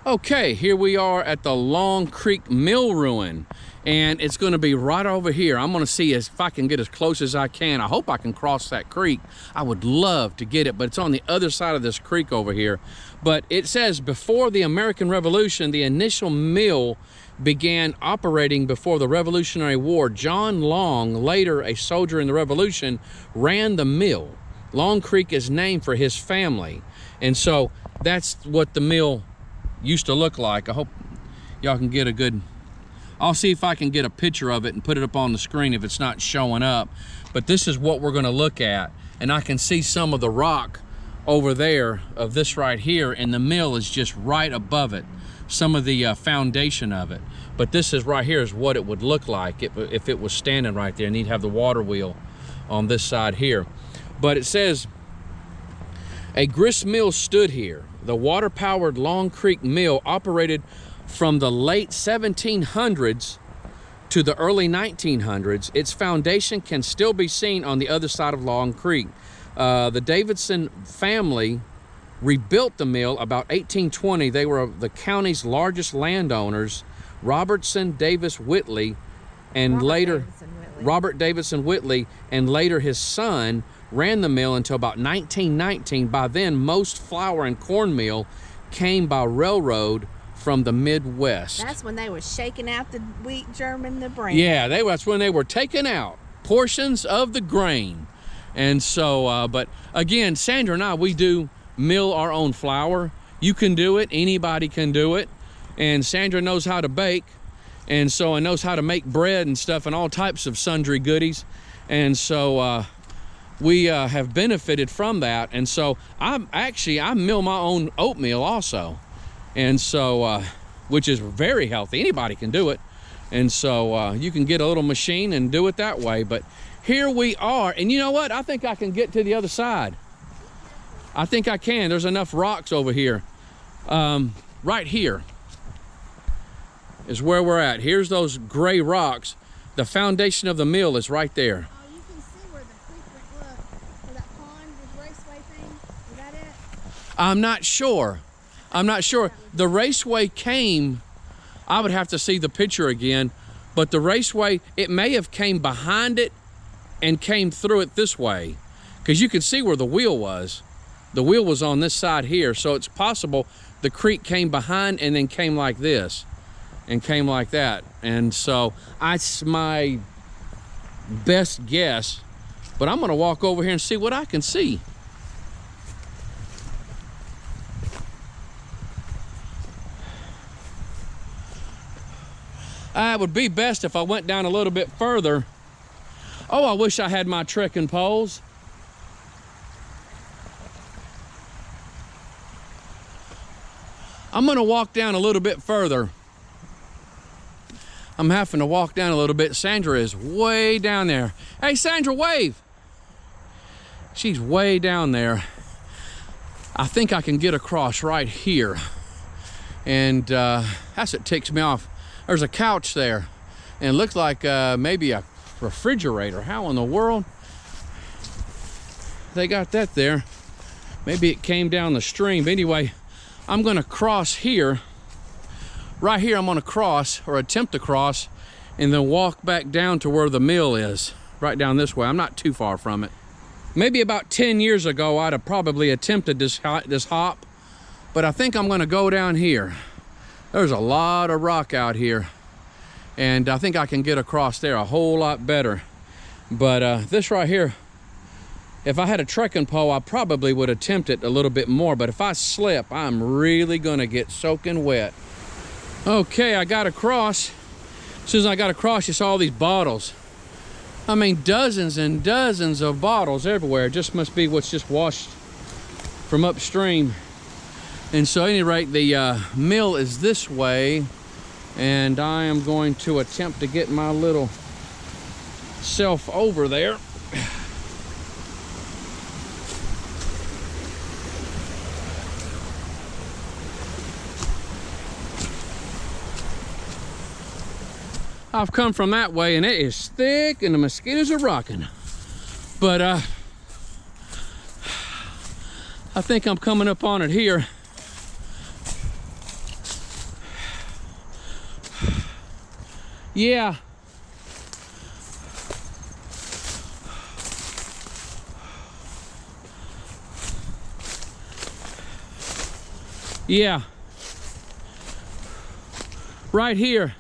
Okay, here we are at the Long Creek Mill ruin, and it's going to be right over here. I'm going to see if I can get as close as I can. I hope I can cross that creek. I would love to get it, but it's on the other side of this creek over here. But it says before the American Revolution, the initial mill began operating before the Revolutionary War. John Long, later a soldier in the Revolution, ran the mill. Long Creek is named for his family, and so that's what the mill used to look like. I hope y'all can get a good, I'll see if I can get a picture of it and put it up on the screen if it's not showing up. But this is what we're going to look at, and I can see some of the rock over there of this right here, and the mill is just right above it, some of the foundation of it. But this is right here is what it would look like if it was standing right there, and you'd have the water wheel on this side here. But it says, a grist mill stood here. The water-powered Long Creek Mill operated from the late 1700s to the early 1900s. Its foundation can still be seen on the other side of Long Creek. The Davidson family rebuilt the mill about 1820. They were the county's largest landowners. Robert Davidson Whitley, and later his son ran the mill until about 1919. By then, most flour and corn meal came by railroad from the Midwest. That's when they were shaking out the wheat, germ, and the bran. Yeah, that's when they were taking out portions of the grain. And so, but again, Sandra and I, we do mill our own flour. You can do it. Anybody can do it. And Sandra knows how to bake, and so knows how to make bread and stuff and all types of sundry goodies. And so we have benefited from that. And so I mill my own oatmeal also, and so which is very healthy. Anybody can do it. And so you can get a little machine and do it that way. But here we are, and you know what? I think I can get to the other side. I think I can. There's enough rocks over here. Right here is where we're at. Here's those gray rocks. The foundation of the mill is right there. Oh, you can see where the creek went. Look, where that pond with raceway thing. Is that it? I'm not sure. I'm not sure. The raceway came, I would have to see the picture again, but the raceway, it may have came behind it and came through it this way, because you can see where the wheel was. The wheel was on this side here, so it's possible the creek came behind and then came like this and came like that. And so that's my best guess, but I'm gonna walk over here and see what I can see. It would be best if I went down a little bit further. Oh, I wish I had my trekking poles. I'm gonna walk down a little bit further. I'm having to walk down a little bit. Sandra is way down there. Hey, Sandra, wave. She's way down there. I think I can get across right here. And that's what ticks me off. There's a couch there, and it looks like maybe a refrigerator. How in the world they got that there? Maybe it came down the stream. But anyway, I'm gonna cross here. Right here, I'm gonna cross, or attempt to cross, and then walk back down to where the mill is, right down this way. I'm not too far from it. Maybe about 10 years ago, I'd have probably attempted this hop, but I think I'm gonna go down here. There's a lot of rock out here, and I think I can get across there a whole lot better. But this right here, if I had a trekking pole, I probably would attempt it a little bit more, but if I slip, I'm really gonna get soaking wet. Okay, I got across. As soon as I got across, you saw all these bottles. I mean, dozens and dozens of bottles everywhere. It just must be what's just washed from upstream. And so at any rate, the mill is this way, and I am going to attempt to get my little self over there. I've come from that way, and it is thick, and the mosquitoes are rocking. But I think I'm coming up on it here. Yeah. Yeah. Right here.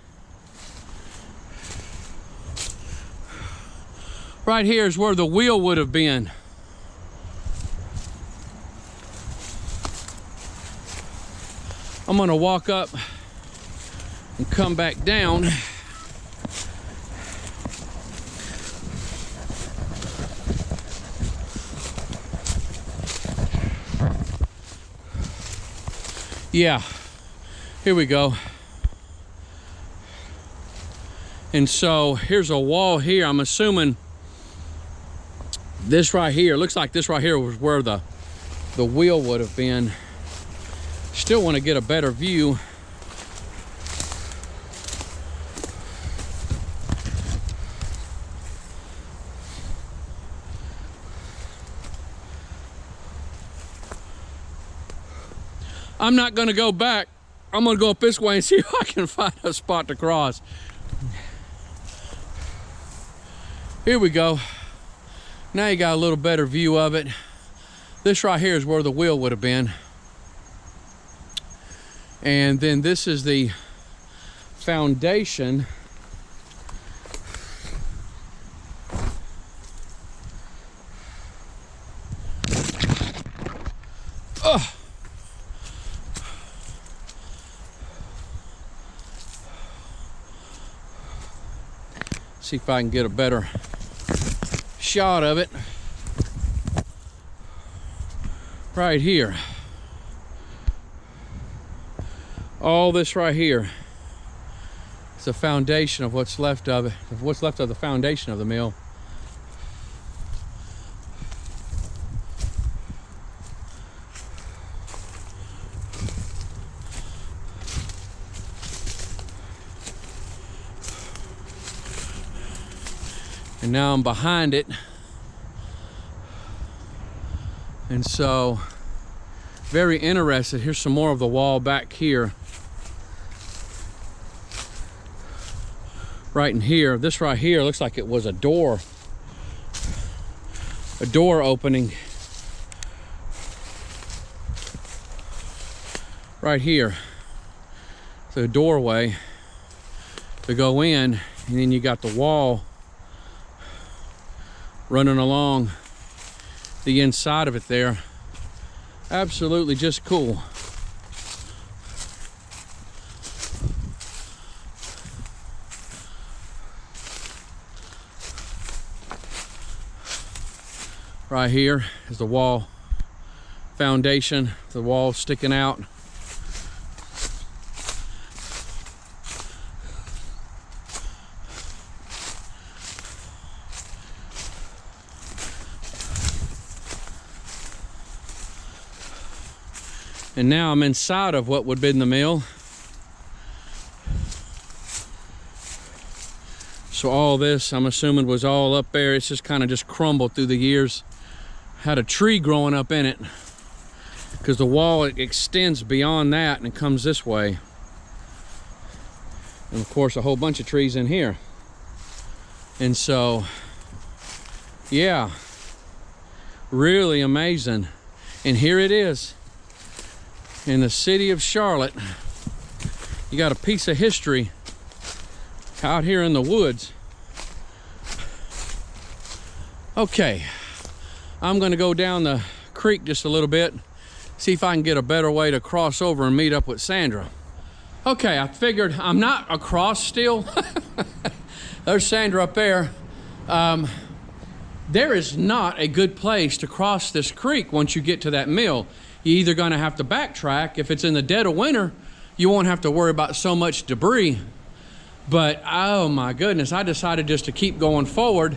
Right here is where the wheel would have been. I'm gonna walk up and come back down. Yeah, here we go. And so here's a wall here. I'm assuming this right here, looks like this right here was where the wheel would have been. Still want to get a better view. I'm not going to go back. I'm going to go up this way and see if I can find a spot to cross. Here we go. Now you got a little better view of it. This right here is where the wheel would have been. And then this is the foundation. See if I can get a better shot of it. Right here. All this right here is the foundation of what's left of it, what's left of the foundation of the mill. And now I'm behind it. And so, very interested. Here's some more of the wall back here. Right in here, this right here looks like it was a door opening. Right here, the doorway to go in, and then you got the wall running along the inside of it there. Absolutely just cool. Right here is the wall foundation, the wall sticking out. And now I'm inside of what would have been the mill. So all this, I'm assuming, was all up there. It's just kind of just crumbled through the years. Had a tree growing up in it, because the wall, it extends beyond that and it comes this way. And of course a whole bunch of trees in here. And so, yeah, really amazing. And here it is in the city of Charlotte. You got a piece of history out here in the woods. Okay, I'm gonna go down the creek just a little bit, see if I can get a better way to cross over and meet up with Sandra. Okay, I figured I'm not across still. There's Sandra up there. There is not a good place to cross this creek once you get to that mill. You're either gonna have to backtrack. If it's in the dead of winter, you won't have to worry about so much debris. But oh my goodness, I decided just to keep going forward,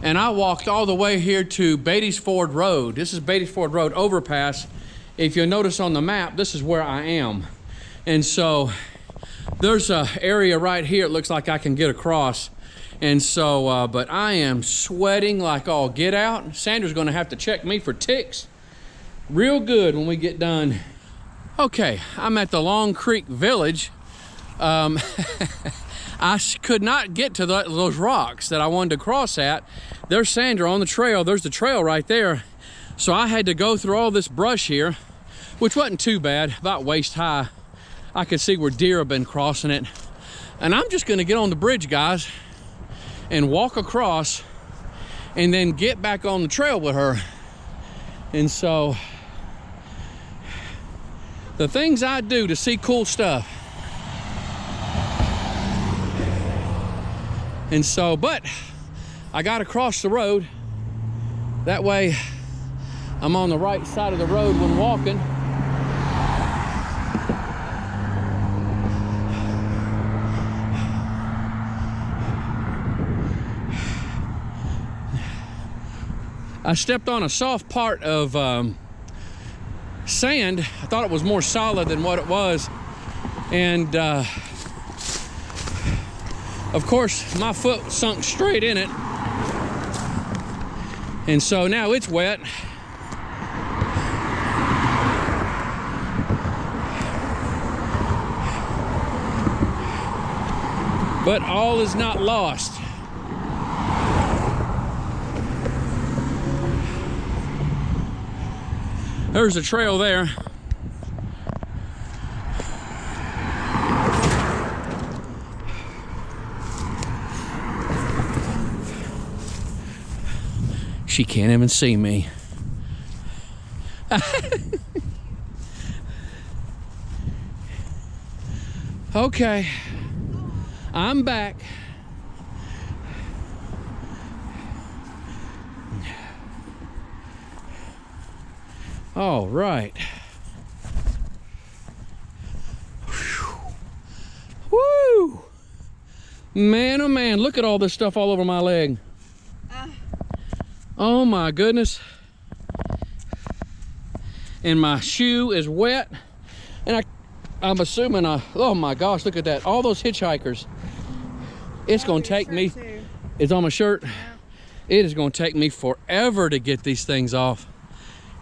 and I walked all the way here to Beatty's Ford Road. This is Beatty's Ford Road overpass. If you'll notice on the map, this is where I am. And so there's an area right here it looks like I can get across. And so, but I am sweating like all get out. Sandra's gonna have to check me for ticks real good when we get done. Okay, I'm at the Long Creek Village. could not get to those rocks that I wanted to cross at. There's Sandra on the trail. There's the trail right there. So I had to go through all this brush here, which wasn't too bad, about waist high. I could see where deer have been crossing it. And I'm just gonna get on the bridge, guys, and walk across and then get back on the trail with her. And so, the things I do to see cool stuff. And so, but I gotta cross the road. That way, I'm on the right side of the road when walking. I stepped on a soft part of sand. I thought it was more solid than what it was. And of course, my foot sunk straight in it. And so now it's wet. But all is not lost. There's a trail there. She can't even see me. Okay, I'm back. All right. Woo! Man, oh man, look at all this stuff all over my leg. Oh my goodness. And my shoe is wet. And I'm assuming, oh my gosh, look at that. All those hitchhikers. It's gonna take me, it's on my shirt. Yeah. It is gonna take me forever to get these things off.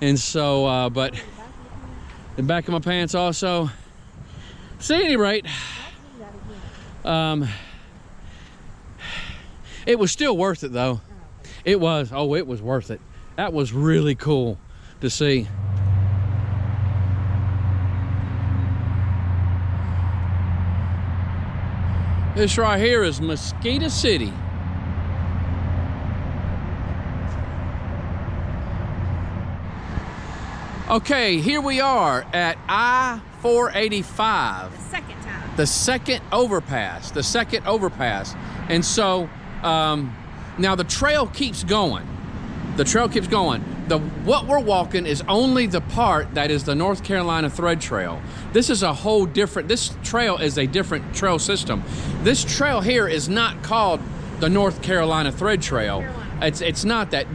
And so, but the back of my pants also. So at any rate, it was still worth it though. It was, oh, it was worth it. That was really cool to see. This right here is Mosquito City. Okay, here we are at I-485. The second time. The second overpass. And so, now the trail keeps going. The trail keeps going. What we're walking is only the part that is the North Carolina Thread Trail. This is a whole different, this trail is a different trail system. This trail here is not called the North Carolina Thread Trail. It's not that.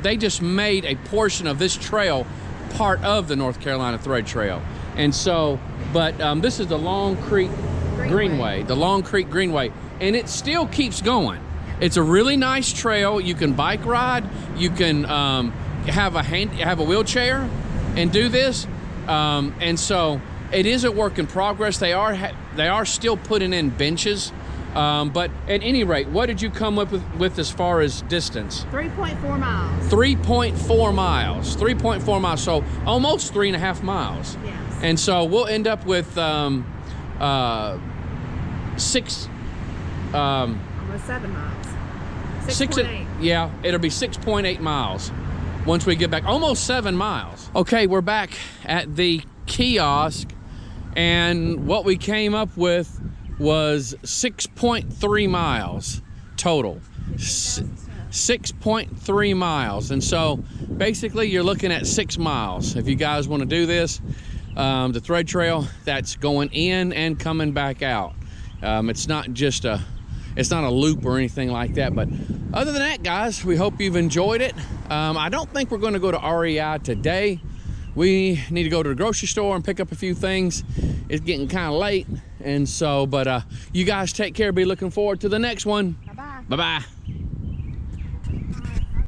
They just made a portion of this trail part of the North Carolina Thread Trail. And so, but this is the Long Creek Greenway, the Long Creek Greenway, and it still keeps going. It's a really nice trail. You can bike ride, you can have a wheelchair and do this. And so it is a work in progress. They are still putting in benches. But at any rate, what did you come up with as far as distance? 3.4 miles. 3.4 miles. 3.4 miles. So almost 3.5 miles. Yes. And so we'll end up with almost 7 miles. 6.8. Yeah, it'll be 6.8 miles once we get back. Almost 7 miles. Okay, we're back at the kiosk, and what we came up with was 6.3 miles total. 6.3 miles. And so basically you're looking at 6 miles if you guys want to do this. The thread trail that's going in and coming back out. It's not a loop or anything like that. But other than that, guys, we hope you've enjoyed it. I don't think we're going to go to REI today. We need to go to the grocery store and pick up a few things. It's getting kind of late. And so, but you guys take care. Be looking forward to the next one. Bye-bye. Bye-bye.